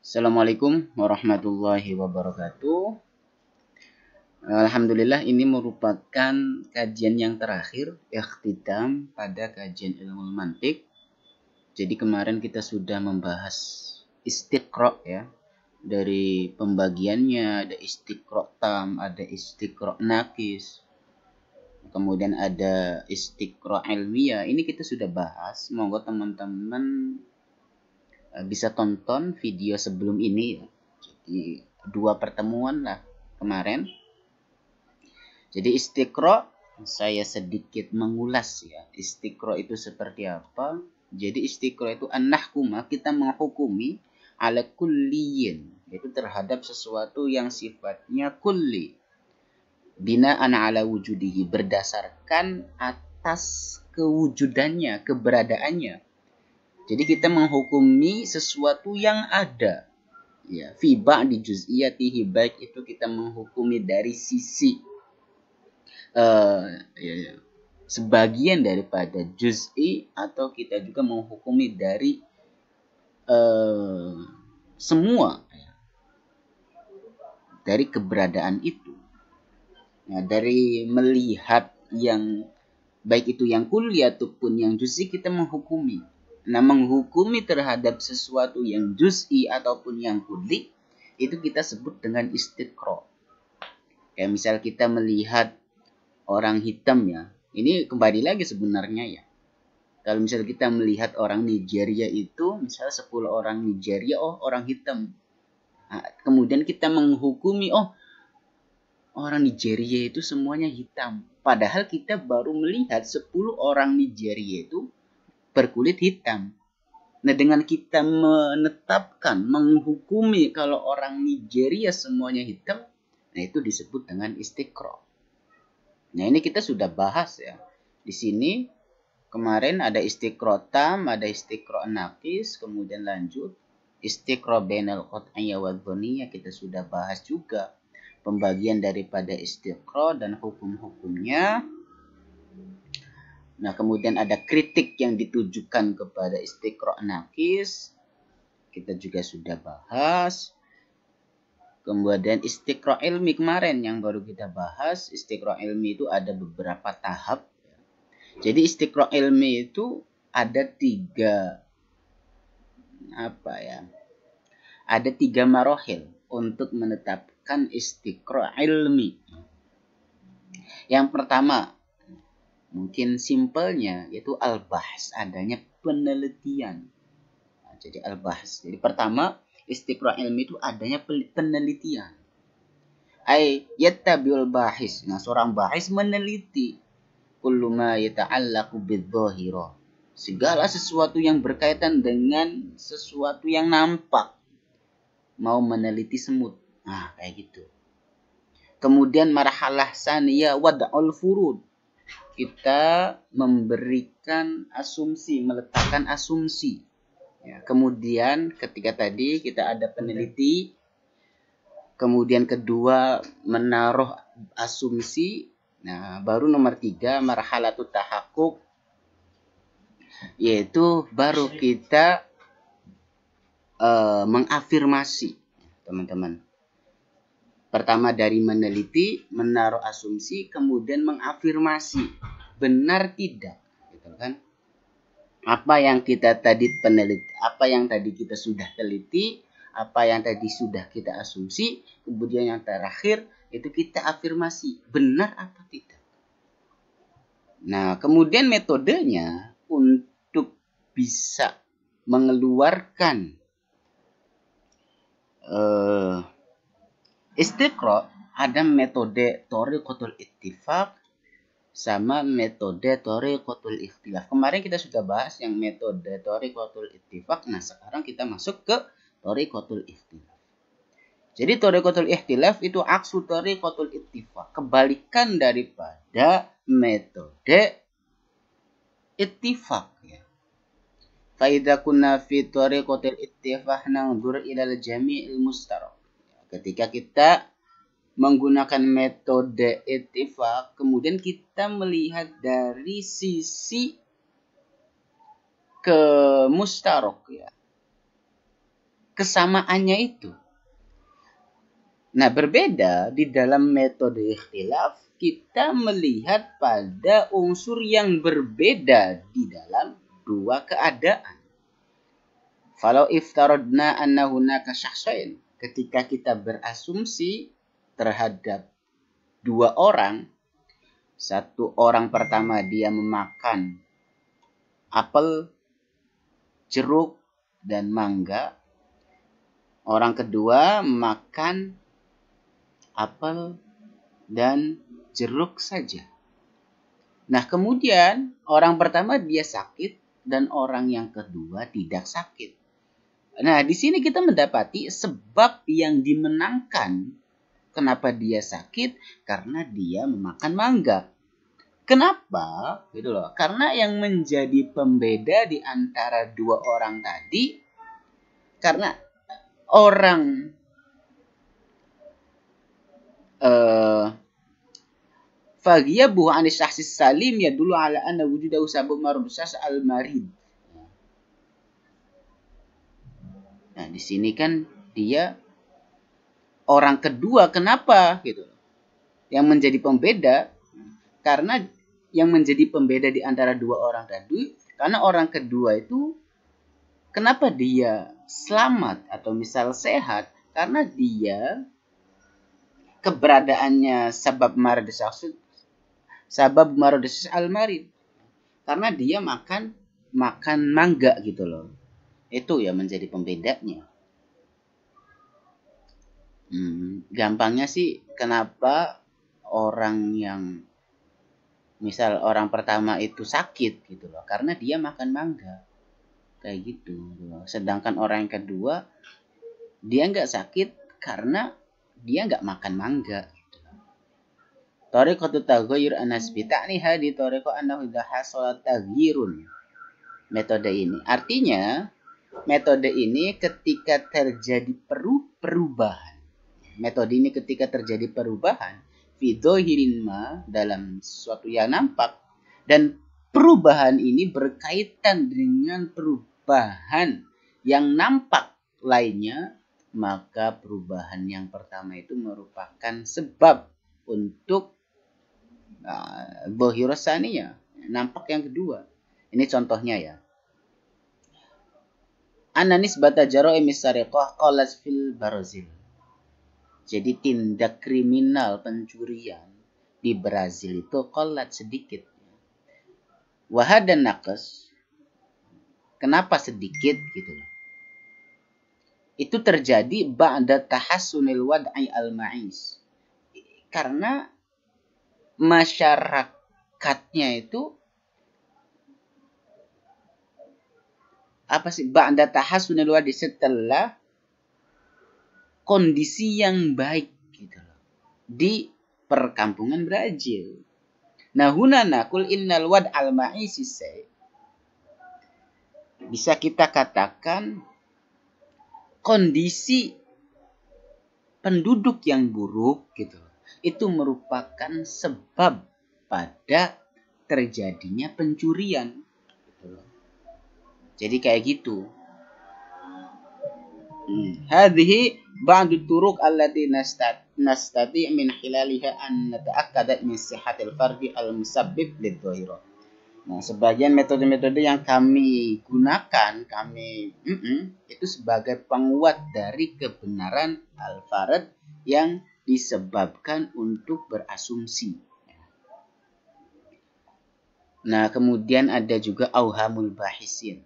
Assalamualaikum warahmatullahi wabarakatuh. Alhamdulillah ini merupakan kajian yang terakhir, ikhtitam pada kajian ilmu mantik. Jadi kemarin kita sudah membahas istiqra ya. Dari pembagiannya ada istiqra tam, ada istiqra nakis. Kemudian ada istiqra ilmiah. Ini kita sudah bahas. Monggo teman-teman bisa tonton video sebelum ini ya. Jadi 2 pertemuan lah kemarin. Jadi istiqra saya sedikit mengulas ya. Istiqra itu seperti apa? Jadi istiqra itu an-nahkuma, kita menghukumi ala kulliyin, yaitu terhadap sesuatu yang sifatnya kulli. Bina'an ala wujudihi, berdasarkan atas kewujudannya, keberadaannya. Jadi kita menghukumi sesuatu yang ada. Ya, fi ba'di juz'iyatihi, baik itu kita menghukumi dari sisi sebagian daripada juz'i, atau kita juga menghukumi dari semua dari keberadaan itu. Nah, dari melihat yang baik itu yang kulli ataupun yang juz'i, kita menghukumi. Nah, menghukumi terhadap sesuatu yang juz'i ataupun yang kulli itu kita sebut dengan istiqra. Kayak misal kita melihat orang hitam ya. Ini kembali lagi sebenarnya ya. Kalau misal kita melihat orang Nigeria itu, misal 10 orang Nigeria, oh orang hitam. Nah, kemudian kita menghukumi, oh orang Nigeria itu semuanya hitam. Padahal kita baru melihat 10 orang Nigeria itu berkulit hitam. Nah, dengan kita menetapkan, menghukumi kalau orang Nigeria semuanya hitam, nah itu disebut dengan istiqra. Nah, ini kita sudah bahas ya. Di sini kemarin ada istiqra tam, ada istiqra naqis, kemudian lanjut istiqra bainal qat'iyya wa dhanniyya, kita sudah bahas juga pembagian daripada istiqra dan hukum-hukumnya. Nah, kemudian ada kritik yang ditujukan kepada istiqra naqis, kita juga sudah bahas. Kemudian istiqra ilmi kemarin yang baru kita bahas, istiqra ilmi itu ada beberapa tahap. Jadi istiqra ilmi itu ada 3 Ada 3 marohil untuk menetapkan istiqra ilmi. Yang pertama, mungkin simpelnya yaitu al-bahs, adanya penelitian. Nah, jadi al-bahs. Jadi pertama, istiqra ilmi itu adanya penelitian. Ai yattabi'ul bahis. Nah, seorang bahis meneliti kullu ma yata'allaqu bidh-dhahira. Segala sesuatu yang berkaitan dengan sesuatu yang nampak. Mau meneliti semut. Nah, kayak gitu. Kemudian marhalah saniyah wad'ul furud. Kita memberikan asumsi, meletakkan asumsi. Ya, kemudian ketika tadi kita ada peneliti, kemudian kedua menaruh asumsi. Nah, baru nomor 3 marhalatut tahakkuk, yaitu baru kita mengafirmasi, teman-teman. Pertama dari meneliti, menaruh asumsi, kemudian mengafirmasi benar tidak, gitu kan? Apa yang kita tadi peneliti, apa yang tadi kita sudah teliti, apa yang tadi sudah kita asumsi, kemudian yang terakhir itu kita afirmasi benar atau tidak. Nah, kemudian metodenya untuk bisa mengeluarkan istiqra, ada metode thariqatul ittifaq sama metode thariqatul ikhtilaf. Kemarin kita sudah bahas yang metode thariqatul ittifaq. Nah, sekarang kita masuk ke thariqatul ikhtilaf. Jadi thariqatul ikhtilaf itu aksu thariqatul ittifaq, kebalikan daripada metode ittifaq ya. Fa idza kunna fi thariqatil ittifaq nanzur ila al-jami'il mustaraq. Ketika kita menggunakan metode ittifaq, kemudian kita melihat dari sisi ke mustarok ya, kesamaannya itu. Nah, berbeda di dalam metode ikhtilaf, kita melihat pada unsur yang berbeda di dalam dua keadaan. Falau iftaradna anna hunaka syakhsain, ketika kita berasumsi terhadap dua orang, satu orang pertama dia memakan apel, jeruk, dan mangga. Orang kedua makan apel dan jeruk saja. Nah, kemudian orang pertama dia sakit dan orang yang kedua tidak sakit. Nah, di sini kita mendapati sebab yang dimenangkan. Kenapa dia sakit? Karena dia memakan mangga. Kenapa? Gitu loh. Karena yang menjadi pembeda di antara dua orang tadi, karena orang fagiyabuhu anis syahsis salim ya dulu ala anna wujudahu sabab mardusas al-marid. Nah, di sini kan dia orang kedua, kenapa gitu? Yang menjadi pembeda, karena yang menjadi pembeda di antara dua orang tadi, karena orang kedua itu kenapa dia selamat atau misal sehat? Karena dia keberadaannya sabab maradus al-marid. Karena dia makan mangga gitu loh. Itu ya menjadi pembedanya. Gampangnya sih kenapa orang yang misal orang pertama itu sakit gitu loh. Karena dia makan mangga. Kayak gitu. Sedangkan orang yang kedua dia nggak sakit karena dia nggak makan mangga. Tariqatu taghayyur an-nasbi ta'niha di tariqah annahu idza hasala taghyirun. Metode ini artinya metode ini ketika terjadi perubahan. Metode ini ketika terjadi perubahan fi dhahirin ma dalam sesuatu yang nampak dan perubahan ini berkaitan dengan perubahan yang nampak lainnya, maka perubahan yang pertama itu merupakan sebab untuk dhahirus saniyah, nampak yang kedua. Ini contohnya ya. Ananis bata jara'i misariqah qalas fil Brazil. Jadi tindak kriminal pencurian di Brazil itu qalat sedikit. Wahad dan naqas. Kenapa sedikit gitu loh? Itu terjadi ba'da tahassunil wad'i al-ma'is. Karena masyarakatnya itu ba'da tahassunil wad'i, setelah kondisi yang baik gitu loh di perkampungan Brazil. Nah, huna naqul innal wad'al ma'isi bisa kita katakan kondisi penduduk yang buruk gitu. Itu merupakan sebab pada terjadinya pencurian gitu. Jadi kayak gitu. Hadhihi ba'du turuq allati nastati min khilaliha an nata'akkada min sihhatil fardi al-musabbib lidh-dhahira. Nah, sebagian metode-metode yang kami gunakan, itu sebagai penguat dari kebenaran al-farad yang disebabkan untuk berasumsi. Nah, kemudian ada juga auhamul bahisin.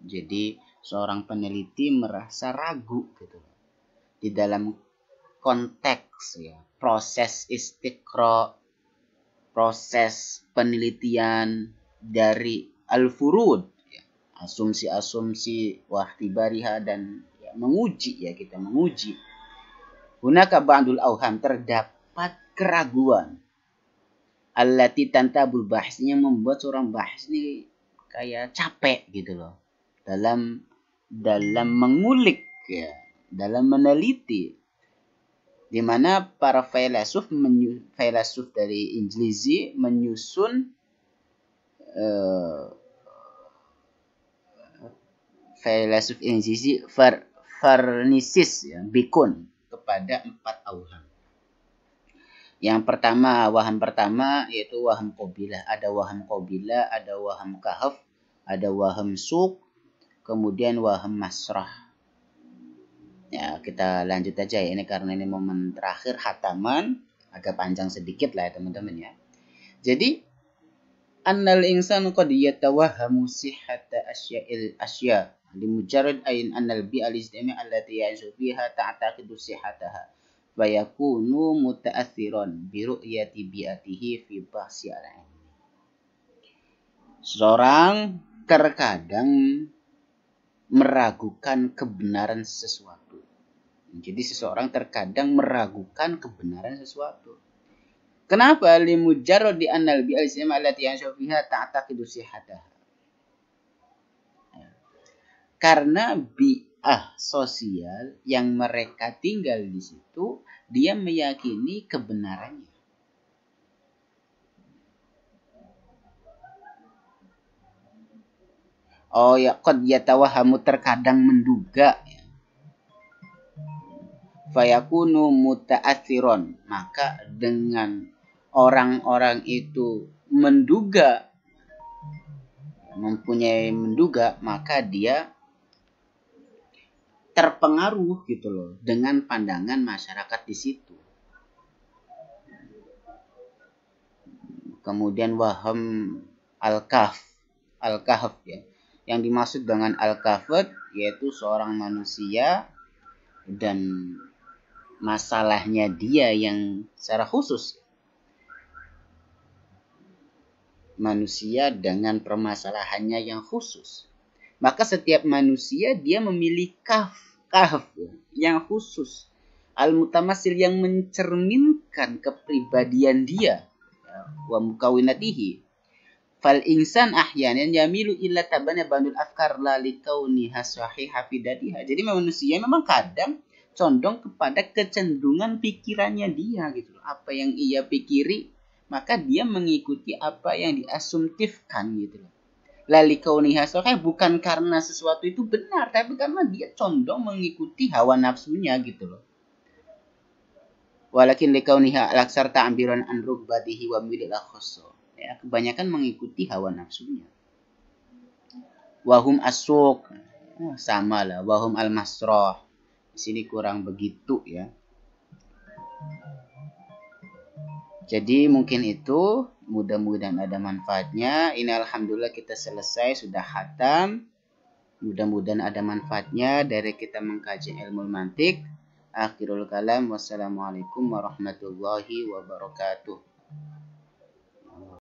Jadi, seorang peneliti merasa ragu gitu di dalam konteks ya, proses istiqra, proses penelitian dari al-furud, ya, asumsi-asumsi wahtibariha dan ya, menguji ya, kita menguji. Hunaka ba'dul auham, terdapat keraguan. Allati tantabul bahsnya membuat seorang bahs ini kayak capek gitu loh. Dalam mengulik ya, dalam meneliti, di mana para filosof dari Injilizi menyusun filosof Injilizi farnisis ya, bikun kepada 4 auham. Yang pertama, waham pertama yaitu waham qabilah. Ada waham qabilah, ada waham kahf, ada waham suq, kemudian waham masrah. Ya, kita lanjut aja ya, ini karena ini momen terakhir khataman, agak panjang sedikit lah ya teman-teman ya. Jadi annal insanu qad yatawahhamu sihhata asya limujarrad ayin annal bi'al istimi allati ya'ishu fiha ta'taqidu sihhataha wa yakunu muta'athiran bi ru'yati bi'atihi fi bahsi al-'ilm. Seorang terkadang meragukan kebenaran sesuatu. Jadi seseorang terkadang meragukan kebenaran sesuatu. Kenapa? Limujarrad di annal bi'al istimi allati ya'ishu fiha ta'taqidu sihhataha. Karena bi'ah sosial yang mereka tinggal di situ, dia meyakini kebenarannya. Oh ya, qad yatawahamu terkadang menduga. Fayakunu muta'athiron. Maka dengan orang-orang itu menduga, mempunyai menduga, maka dia terpengaruh gitu loh dengan pandangan masyarakat di situ. Kemudian waham al-kahf ya. Yang dimaksud dengan al-kahf yaitu seorang manusia dan masalahnya dia yang secara khusus. Manusia dengan permasalahannya yang khusus. Maka setiap manusia dia memilih kahf yang khusus. Al-mutamasil yang mencerminkan kepribadian dia. Wa mukawinatihi. Fal insan ahyanan yamilu illa tabana bandul afkar la likauniha sahiha fi dadiha. Jadi manusia memang kadang condong kepada kecenderungan pikirannya dia gitu. Apa yang ia pikiri, maka dia mengikuti apa yang diasumtifkan gitu loh. La likauniha sahiha bukan karena sesuatu itu benar, tapi karena dia condong mengikuti hawa nafsunya gitu loh. Walakin likauniha al-aksar ta'ambiran an rugbatihi wa milil akhassa. Ya, kebanyakan mengikuti hawa nafsunya. Wahum as-suq, sama lah. Wahum al-masrah, di sini kurang begitu ya. Jadi mungkin itu, mudah-mudahan ada manfaatnya. Ini alhamdulillah kita selesai, sudah khatam. Mudah-mudahan ada manfaatnya dari kita mengkaji ilmu mantik. Akhirul kalam, wassalamualaikum warahmatullahi wabarakatuh.